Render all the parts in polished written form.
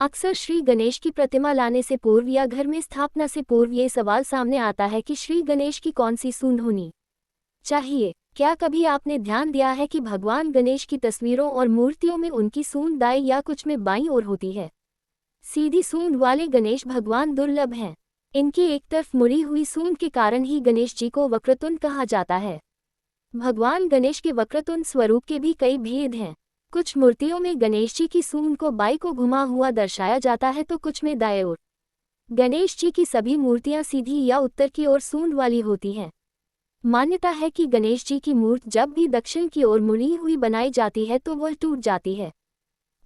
अक्सर श्री गणेश की प्रतिमा लाने से पूर्व या घर में स्थापना से पूर्व ये सवाल सामने आता है कि श्री गणेश की कौन सी सूंड होनी चाहिए। क्या कभी आपने ध्यान दिया है कि भगवान गणेश की तस्वीरों और मूर्तियों में उनकी सूंड दाएं या कुछ में बाईं ओर होती है। सीधी सूंड वाले गणेश भगवान दुर्लभ हैं। इनकी एक तरफ मुड़ी हुई सूंड के कारण ही गणेश जी को वक्रतुंड कहा जाता है। भगवान गणेश के वक्रतुंड स्वरूप के भी कई भेद हैं। कुछ मूर्तियों में गणेश जी की सूंड को बाईं को घुमा हुआ दर्शाया जाता है तो कुछ में दाएं ओर। गणेश जी की सभी मूर्तियां सीधी या उत्तर की ओर सूंड वाली होती हैं। मान्यता है कि गणेश जी की मूर्ति जब भी दक्षिण की ओर मुड़ी हुई बनाई जाती है तो वह टूट जाती है।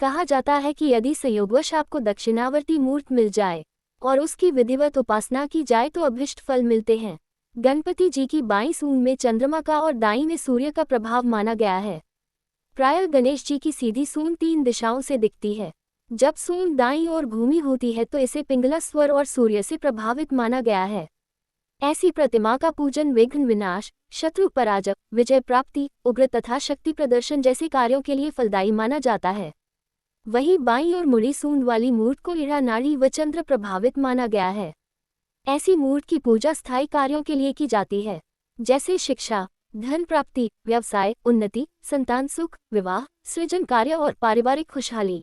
कहा जाता है कि यदि संयोगवश आपको दक्षिणावर्ती मूर्ति मिल जाए और उसकी विधिवत उपासना की जाए तो अभीष्ट फल मिलते हैं। गणपति जी की बाईं सूंड में चंद्रमा का और दाईं में सूर्य का प्रभाव माना गया है। प्रायः गणेश जी की सीधी सूंड 3 दिशाओं से दिखती है। जब सूंड दाईं ओर घूमी होती है तो इसे पिंगला स्वर और सूर्य से प्रभावित माना गया है। ऐसी प्रतिमा का पूजन विघ्न विनाश, शत्रु पराजय, विजय प्राप्ति, उग्र तथा शक्ति प्रदर्शन जैसे कार्यों के लिए फलदायी माना जाता है। वहीं बाईं ओर मुड़ी सूंड वाली मूर्ति को ईड़ा नाड़ी व चंद्र प्रभावित माना गया है। ऐसी मूर्ति की पूजा स्थायी कार्यों के लिए की जाती है, जैसे शिक्षा, धन प्राप्ति, व्यवसाय उन्नति, संतान सुख, विवाह, सृजन कार्य और पारिवारिक खुशहाली।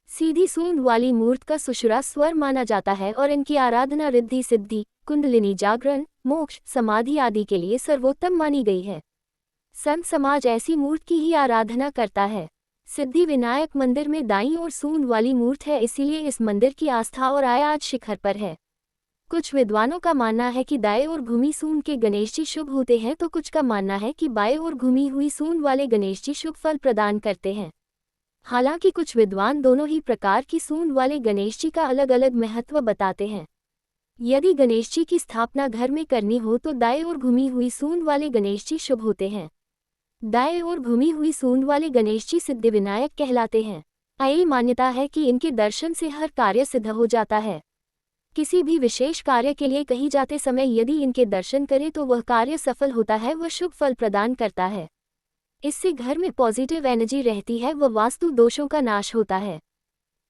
सीधी सूंड वाली मूर्ति का सुषुरा स्वर माना जाता है और इनकी आराधना रिद्धि सिद्धि, कुंडलिनी जागरण, मोक्ष, समाधि आदि के लिए सर्वोत्तम मानी गई है। संत समाज ऐसी मूर्ति की ही आराधना करता है। सिद्धि विनायक मंदिर में दाईं ओर सूंड वाली मूर्ति है, इसीलिए इस मंदिर की आस्था और आय आज शिखर पर है। कुछ विद्वानों का मानना है कि दाएं ओर घूमी सूंड के गणेश जी शुभ होते हैं तो कुछ का मानना है कि बाएं ओर घूमी हुई सूंड वाले गणेश जी शुभ फल प्रदान करते हैं। हालांकि कुछ विद्वान दोनों ही प्रकार की सूंड वाले गणेश जी का अलग अलग महत्व बताते हैं। यदि गणेश जी की स्थापना घर में करनी हो तो दाएं ओर घूमी हुई सूंड वाले गणेश जी शुभ होते हैं। दाएं ओर घूमी हुई सूंड वाले गणेश जी सिद्धि विनायक कहलाते हैं। यही मान्यता है कि इनके दर्शन से हर कार्य सिद्ध हो जाता है। किसी भी विशेष कार्य के लिए कहीं जाते समय यदि इनके दर्शन करें तो वह कार्य सफल होता है, वह शुभ फल प्रदान करता है। इससे घर में पॉजिटिव एनर्जी रहती है व वास्तु दोषों का नाश होता है।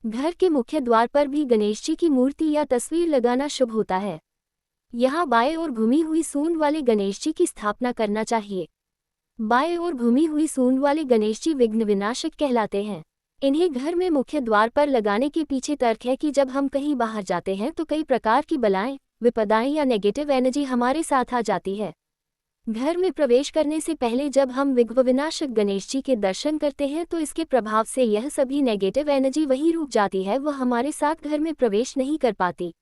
घर के मुख्य द्वार पर भी गणेश जी की मूर्ति या तस्वीर लगाना शुभ होता है। यहाँ बाएं ओर घूमी हुई सूंड वाले गणेश जी की स्थापना करना चाहिए। बाएं ओर घूमी हुई सूंड वाले गणेश जी विघ्न विनाशक कहलाते हैं। इन्हें घर में मुख्य द्वार पर लगाने के पीछे तर्क है कि जब हम कहीं बाहर जाते हैं तो कई प्रकार की बलाएं, विपदाएं या नेगेटिव एनर्जी हमारे साथ आ जाती है। घर में प्रवेश करने से पहले जब हम विघ्न विनाशक गणेश जी के दर्शन करते हैं तो इसके प्रभाव से यह सभी नेगेटिव एनर्जी वहीं रुक जाती है, वह हमारे साथ घर में प्रवेश नहीं कर पाती।